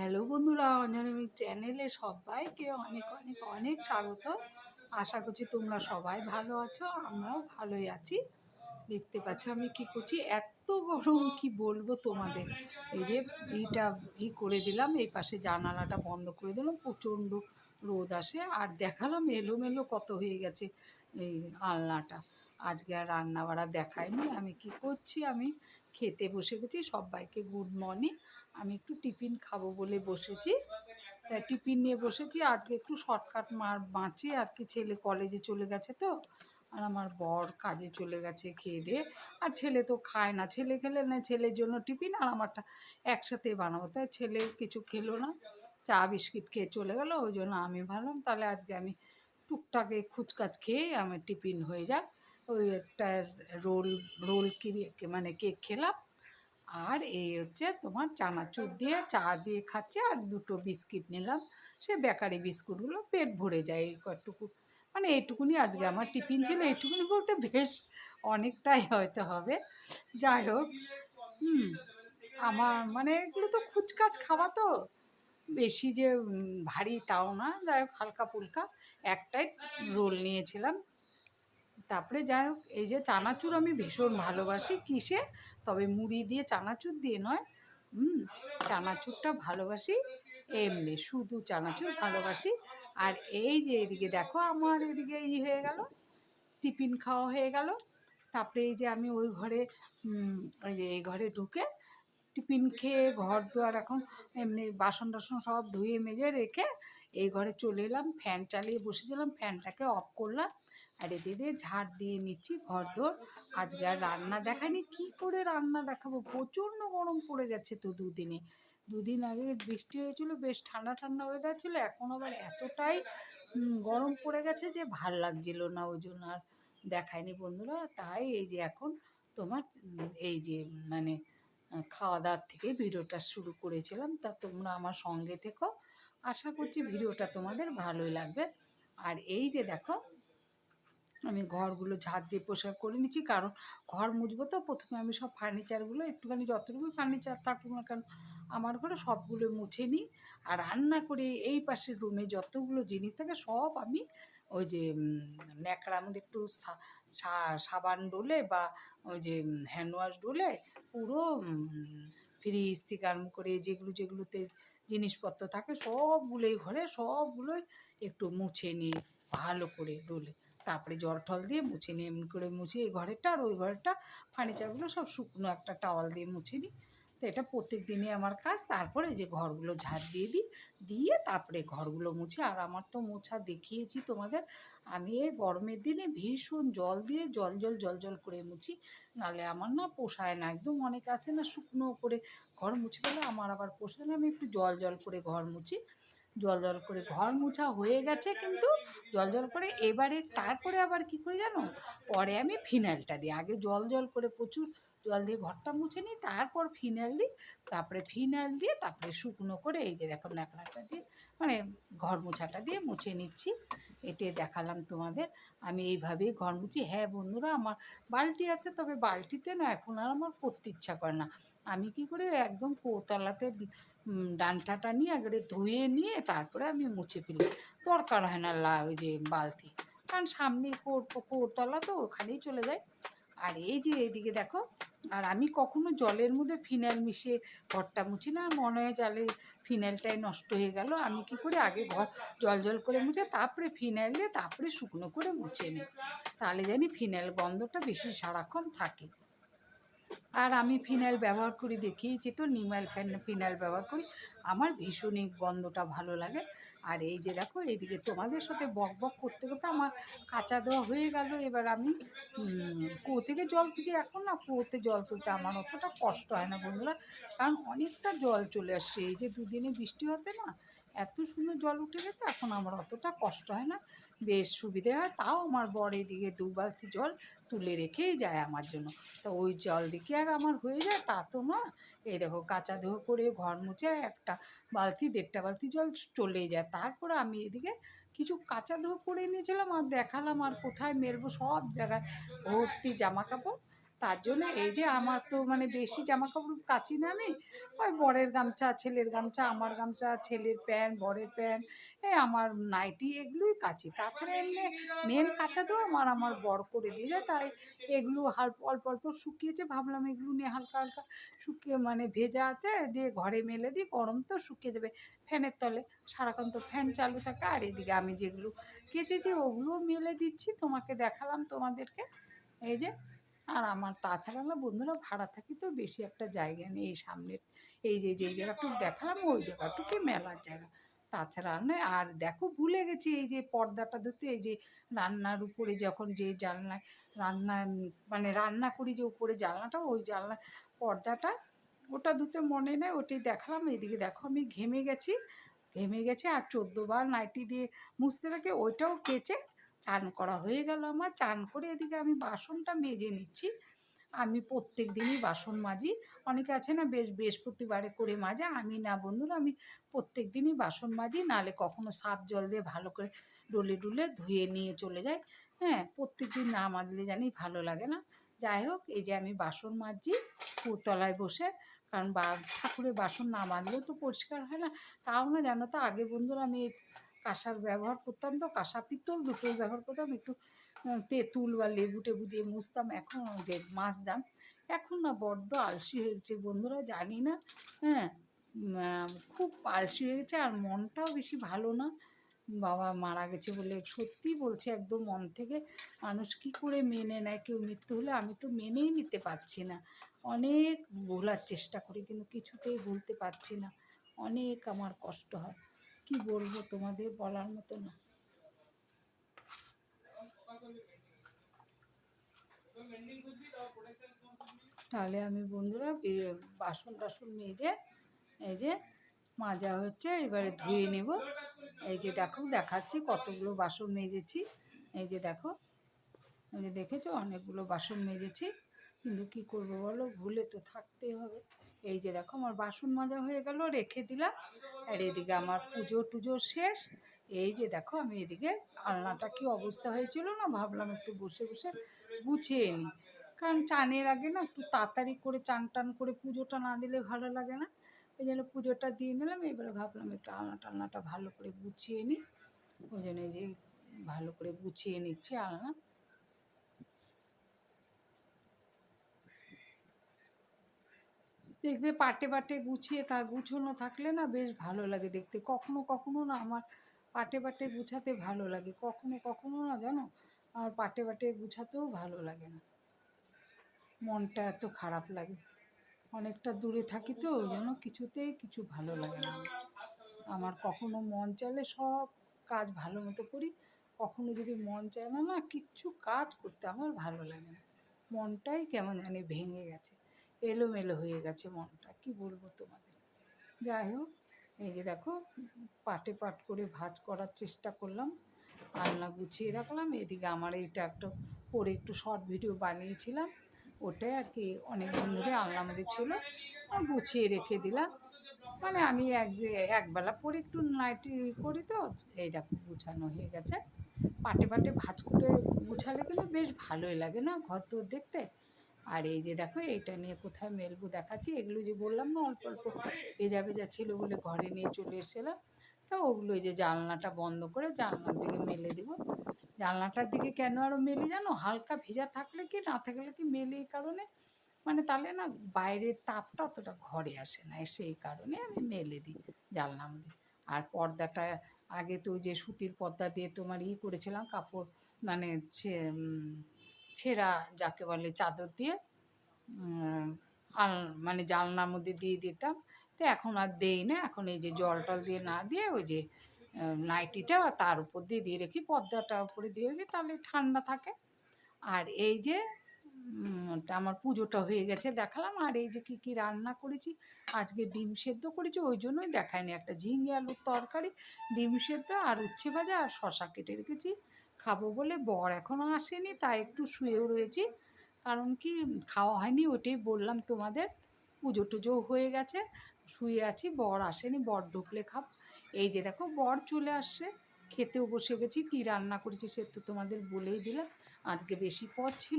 Hello বন্ধুরা, অঞ্জনমিক চ্যানেলে সবাইকে অনেক অনেক অনেক স্বাগত। আশা করছি তোমরা সবাই ভালো আছো, আমরাও ভালোই আছি। দেখতে পাচ্ছ আমি কি করছি, এত গরম কি বলবো তোমাদের। এই যে এইটা করে দিলাম, এই পাশে জানালাটা বন্ধ করে দিলাম, প্রচণ্ড রোদ আসে। আর দেখালাম এলোমেলো কত হয়ে গেছে এই আলনাটা। আজকে আর রান্না বাড়া দেখায়নি। আমি কি করছি, আমি খেতে বসে গেছি। সবাইকে গুড মর্নিং। আমি একটু টিফিন খাবো বলে বসেছি, তাই টিফিন নিয়ে বসেছি। আজকে একটু শর্টকাট বাঁচি আর কি। ছেলে কলেজে চলে গেছে তো, আর আমার বর কাজে চলে গেছে খেয়ে দিয়ে। আর ছেলে তো খায় না, ছেলে খেলে না, ছেলের জন্য টিফিন আর আমারটা একসাথে বানাবো। তাই ছেলে কিছু খেলো না, চা বিস্কিট খেয়ে চলে গেলো। ওই জন্য আমি ভাবলাম তাহলে আজকে আমি টুকটাকে খুচকাচ খেয়ে আমার টিফিন হয়ে যাক। ওই একটা রোল রোল মানে কেক খেলাম। আর এই হচ্ছে তোমার চানাচুর দিয়ে চা দিয়ে খাচ্ছে, আর দুটো বিস্কিট নিলাম। সে বেকারি বিস্কুটগুলো পেট ভরে যায় এই কটুকু। মানে এইটুকুনি আজকে আমার টিফিন ছিল। এইটুকুনি বলতে বেশ অনেকটাই হয়তো হবে। যাই হোক, হুম, আমার মানে এগুলো তো খুচকাচ খাওয়া তো, বেশি যে ভারী তাও না। যাই হোক, হালকা ফুলকা একটাই রোল নিয়েছিলাম। তারপরে যাই হোক, এই যে চানাচুর আমি ভীষণ ভালোবাসি। কিসে? তবে মুড়ি দিয়ে চানাচুর দিয়ে নয়। চানাচুরটা ভালোবাসি এমনি, শুধু চানাচুর ভালোবাসি। আর এই যে এদিকে দেখো, আমার এদিকে হয়ে গেল, টিফিন খাওয়া হয়ে গেল। তারপরে এই যে আমি ওই ঘরে, ওই যে এই ঘরে ঢুকে টিফিন খেয়ে ঘর দুয়ার এখন এমনি বাসন টাসন সব ধুয়ে মেজে রেখে এই ঘরে চলে এলাম। ফ্যান চালিয়ে বসেছিলাম, ফ্যানটাকে অফ করলাম। আর এদিকে ঝাড় দিয়ে নিচ্ছি ঘর দোর। আজকে আর রান্না দেখায়নি, কি করে রান্না দেখাবো, প্রচণ্ড গরম পড়ে গেছে তো দুদিনে। দুদিন আগে বৃষ্টি হয়েছিল, বেশ ঠান্ডা ঠান্ডা ওয়েদার ছিল। এখন আবার এতটাই গরম পড়ে গেছে যে ভাল লাগছিল না, ওই জন্য আর দেখায়নি বন্ধুরা। তাই এই যে এখন তোমার এই যে মানে খাওয়া দাওয়ার থেকে ভিডিওটা শুরু করেছিলাম। তা তোমরা আমার সঙ্গে থেকো, আশা করছি ভিডিওটা তোমাদের ভালোই লাগবে। আর এই যে দেখো, আমি ঘরগুলো ঝাড় দিয়ে পরিষ্কার করে নিচ্ছি, কারণ ঘর মুছবো তো। প্রথমে আমি সব ফার্নিচারগুলো একটুখানি, যতটুকু ফার্নিচার থাকুক না কেন আমার ঘরে, সবগুলো মুছে নিই। আর রান্না করে এই পাশের রুমে যতগুলো জিনিস থাকে সব আমি ওই যে ন্যাকড়ার মধ্যে একটু সাবান ডলে বা ওই যে হ্যান্ড ওয়াশ ডলে পুরো ফ্রিজ থেকে আরম্ভ করে যেগুলো যেগুলোতে জিনিসপত্র থাকে সবগুলোই ঘরে, সবগুলোই একটু মুছে নিই ভালো করে ডলে। তারপরে জল টল দিয়ে মুছে নিই, এমনি করে মুছে এই ঘরেরটা আর ওই ঘরেরটা ফার্নিচারগুলো সব শুকনো একটা টাওয়াল দিয়ে মুছে নিই। তো এটা প্রত্যেক দিনই আমার কাজ। তারপরে যে ঘরগুলো ঝাড় দিয়ে দিই, দিয়ে তারপরে ঘরগুলো মুছে। আর আমার তো মোছা দেখিয়েছি তোমাদের, আমি এই গরমের দিনে ভীষণ জল দিয়ে জল জল জল জল করে মুছি। নাহলে আমার না পোষায় না একদম। অনেক আছে না শুকনো করে ঘর মুছে গেলে, আমার আবার পোষায় না। আমি একটু জল জল করে ঘর মুছি। জল জল করে ঘর মোছা হয়ে গেছে, কিন্তু জল জল করে এবারে তারপরে আবার কি করি জানো, পরে আমি ফিনাইলটা দিই। আগে জল জল করে প্রচুর জল দিয়ে ঘরটা মুছে নিই, তারপর ফিনাইল দিই। তারপরে ফিনাইল দিয়ে তারপরে শুকনো করে এই যে দেখো ন্যাকড়াটা দিয়ে মানে ঘর মোছাটা দিয়ে মুছে নিচ্ছি। এটাই দেখালাম তোমাদের। আমি এইভাবেই ঘর মুছি। হ্যাঁ বন্ধুরা, আমার বালতি আছে, তবে বালতিতে না এখন আর আমার করতে ইচ্ছা করে না। আমি কি করে একদম কোতলাতে ডান্টাটা নিয়ে একবারে ধুয়ে নিয়ে তারপরে আমি মুছে ফেলি। দরকার হয় না ওই যে বালতি, কারণ সামনে কোতলা তো ওখানেই চলে যায়। আর এই যে এদিকে দেখো, আর আমি কখনো জলের মধ্যে ফিনাইল মিশিয়ে ঘরটা মুছি না। মনে হয় জালে ফিনাইলটাই নষ্ট হয়ে গেল। আমি কি করি, আগে ঘর জল জল করে মুছে তারপরে ফিনাইল দিয়ে তারপরে শুকনো করে মুছে নিই। তাহলে জানি ফিনাইল গন্ধটা বেশি সারাক্ষণ থাকে। আর আমি ফিনাইল ব্যবহার করি দেখিয়েছি তো, নিমাইল ফিনাইল ব্যবহার করি। আমার ভীষণই গন্ধটা ভালো লাগে। আর এই যে দেখো, এইদিকে তোমাদের সাথে বক বক করতে করতে আমার কাঁচা দেওয়া হয়ে গেল। এবার আমি কুয়ো থেকে জল তুলি। এখন না কুয়োতে জল তুলতে আমার অতটা কষ্ট হয় না বন্ধুরা, কারণ অনেকটা জল চলে আসছে। এই যে দুদিনে বৃষ্টি হতে না এত সুন্দর জল উঠে গেছে, এখন আমার অতটা কষ্ট হয় না, বেশ সুবিধে হয়। তাও আমার বর এদিকে 2 বালতি জল তুলে রেখেই যায় আমার জন্য। তো ওই জল দিকে আর আমার হয়ে যায় তা তো না। এই দেখো, কাচা ধোয়া করে ঘর মুছে একটা বালতি 1.5 বালতি জল চলেই যায়। তারপরে আমি এদিকে কিছু কাচা ধোয়া করে নিয়েছিলাম, আর দেখালাম আর কোথায় মেলবো, সব জায়গায় ভর্তি জামা কাপড়। তার জন্য এই যে আমার তো মানে বেশি জামা কাপড় কাচি না আমি, ওই বরের গামছা, ছেলের গামছা, আমার গামছা, ছেলের প্যান্ট, বরের প্যান্ট, এই আমার নাইটি, এগুলোই কাচি। তাছাড়া এমনি মেন কাচা তো আমার বর করে দিয়ে যায়। তাই এগুলো অল্প অল্প শুকিয়েছে, ভাবলাম এগুলো নিয়ে হালকা হালকা শুকিয়ে মানে ভেজা আছে, দিয়ে ঘরে মেলে দিই, গরম তো শুকিয়ে যাবে ফ্যানের তলে, সারাক্ষণ তো ফ্যান চালু থাকে। আর এদিকে আমি যেগুলো কেচেছি ওগুলোও মেলে দিচ্ছি, তোমাকে দেখালাম তোমাদেরকে। এই যে, আর আমার তাছাড়া না বন্ধুরা, ভাড়া থাকি তো বেশি একটা জায়গা নেই এই সামনের, এই যে যে জায়গাটুকু দেখালাম ওই জায়গাটুকুই মেলার জায়গা, তাছাড়া আর নয়। আর দেখো ভুলে গেছি এই যে পর্দাটা ধরতে, এই যে রান্নার উপরে যখন যে জানলায় রান্না মানে রান্না করি, যে উপরে জানলাটা, ওই জানলা পর্দাটা, ওটা ধুতে মনে নেই, ওটাই দেখালাম। এইদিকে দেখো আমি ঘেমে গেছে আর 14 বার নাইটি দিয়ে মুছতে থাকে, ওইটাও কেচে চান করা হয়ে গেল আমার। চান করে এদিকে আমি বাসনটা মেজে নিচ্ছি। আমি প্রত্যেক দিনই বাসন মাজি। অনেকে আছে না বৃহস্পতিবারে করে মাজে, আমি না বন্ধুরা, আমি প্রত্যেক দিনই বাসন মাজি, নাহলে কখনো সার্ফ জল দিয়ে ভালো করে ডলে ডুলে ধুয়ে নিয়ে চলে যাই। হ্যাঁ, প্রত্যেক দিন না মাজলে জানি ভালো লাগে না। যাই হোক, এই যে আমি বাসন মাজছি তলায় বসে, কারণ ঠাকুরের বাসন না মাজলেও তো পরিষ্কার হয় না। তাও না জানো তো, আগে বন্ধুরা আমি কাঁসার ব্যবহার করতাম, তো কাঁসা পিতল দুটোই ব্যবহার করতাম, একটু তেঁতুল বা লেবু টেবু দিয়ে মুছতাম। এখন যে মাজতাম, এখন না বড্ড আলসি হয়েছে বন্ধুরা, জানি না। হ্যাঁ, খুব আলসি হয়ে গেছে, আর মনটাও বেশি ভালো না। বাবা মারা গেছে বলে, সত্যি বলছে একদম মন থেকে। মানুষ কি করে মেনে নেয় কেউ মৃত্যু হলে? আমি তো মেনেই নিতে পারছি না। অনেক ভোলার চেষ্টা করি, কিন্তু কিছুতেই ভুলতে পারছি না। অনেক আমার কষ্ট হয়, কি বলবো তোমাদের, বলার মতো না। তাহলে আমি বন্ধুরা বাসন টাসন মেজে, এই যে মাজা হচ্ছে, এবারে ধুয়ে নেব। এই যে দেখো দেখাচ্ছি কতগুলো বাসন মেজেছি। এই যে দেখো, এই যে দেখেছো অনেকগুলো বাসন মেজেছি, কিন্তু কি করবো বলো, ভুলে তো থাকতেই হবে। এই যে দেখো আমার বাসন মাজা হয়ে গেল, রেখে দিলাম। আর এদিকে আমার পুজো টুজো শেষ। এই যে দেখো আমি এদিকে আলনাটা কি অবস্থা হয়েছিল না, ভাবলাম একটু বসে বসে গুছিয়ে নিই। কারণ চানের আগে না একটু তাড়াতাড়ি করে চান টান করে পুজোটা না দিলে ভালো লাগে না। ওই জন্য পুজোটা দিয়ে নিলাম, এবারে ভাবলাম একটু আলনা টালনাটা ভালো করে গুছিয়ে নিই। ওই জন্য এই যে ভালো করে গুছিয়ে নিচ্ছি আলনা। দেখবে পাটে পাটে গুছিয়ে গুছোনো থাকলে না বেশ ভালো লাগে দেখতে। কখনো কখনো না আমার পাটে পাটে গুছাতে ভালো লাগে, কখনো কখনো না জানো, আমার পাটে পাটে গুছাতেও ভালো লাগে না, মনটা এত খারাপ লাগে। অনেকটা দূরে থাকি তো, ওই জন্য কিছুতেই কিছু ভালো লাগে না আমার। আমার কখনো মন চাইলে সব কাজ ভালো মতো করি, কখনো যদি মন চায় না, না কিচ্ছু কাজ করতে আমার ভালো লাগে না। মনটাই কেমন জানি ভেঙে গেছে, এলোমেলো হয়ে গেছে মনটা, কি বলবো তোমাদের। যাই হোক, এই যে দেখো পাটে পাট করে ভাঁজ করার চেষ্টা করলাম, আলনা গুছিয়ে রাখলাম। এদিকে আমার এইটা একটা পরে একটু শর্ট ভিডিও বানিয়েছিলাম, ওটাই আর কি অনেক দিন ধরে আলনার মধ্যে ছিল, গুছিয়ে রেখে দিলাম। মানে আমি একবেলা পরে একটু নাইটি করি তো, এই দেখো গুছানো হয়ে গেছে। পাটে পাটে ভাঁজ করে গুছালে কিন্তু বেশ ভালোই লাগে না ঘর তোর দেখতে। আর এই যে দেখো এইটা নিয়ে কোথায় মেলবো দেখাচ্ছি, এগুলো যে বললাম না অল্প অল্প ভেজা ভেজা ছিল বলে ঘরে নিয়ে চলে এসেছিলাম, তা ওগুলো এই যে জানলাটা বন্ধ করে জানলার দিকে মেলে দিব। জানলাটার দিকে কেন আরও মেলি জানো, হালকা ভেজা থাকলে কি না থাকলে কি মেলে, এই কারণে মানে তাহলে না বাইরের তাপটা অতটা ঘরে আসে না, সেই কারণে আমি মেলে দিই জানলার মধ্যে। আর পর্দাটা আগে তো ওই যে সুতির পর্দা দিয়ে তোমার করেছিলাম, কাপড় মানে ছেঁড়া যাকে বলে চাদর দিয়ে মানে জানলার মধ্যে দিয়ে দিতাম। তো এখন আর দেই না, এখন এই যে জল টল দিয়ে না দিয়ে ওই যে নাইটিটা তার উপর দিয়ে দিয়ে রেখি, পর্দাটার উপরে দিয়ে রেখি, তাহলে ঠান্ডা থাকে। আর এই যে আমার পুজোটা হয়ে গেছে দেখালাম। আর এই যে কী কী রান্না করেছি, আজকে ডিম সেদ্ধ করেছি, ওই জন্যই দেখায়নি, একটা ঝিঙে আলুর তরকারি, ডিম সেদ্ধ আর উচ্ছে ভাজা আর শশা কেটে রেখেছি খাবো বলে। বর এখনও আসেনি, তাই একটু শুয়েও রয়েছি, কারণ কি খাওয়া হয়নি, ওটাই বললাম তোমাদের। পুজো টুজো হয়ে গেছে, শুয়ে আছি, বর আসেনি, বর ঢুকলে খাব। এই যে দেখো বর চলে আসছে, খেতেও বসে গেছি। কী রান্না করেছি সে তো তোমাদের বলেই দিলাম। আজকে বেশি পদ ছিল।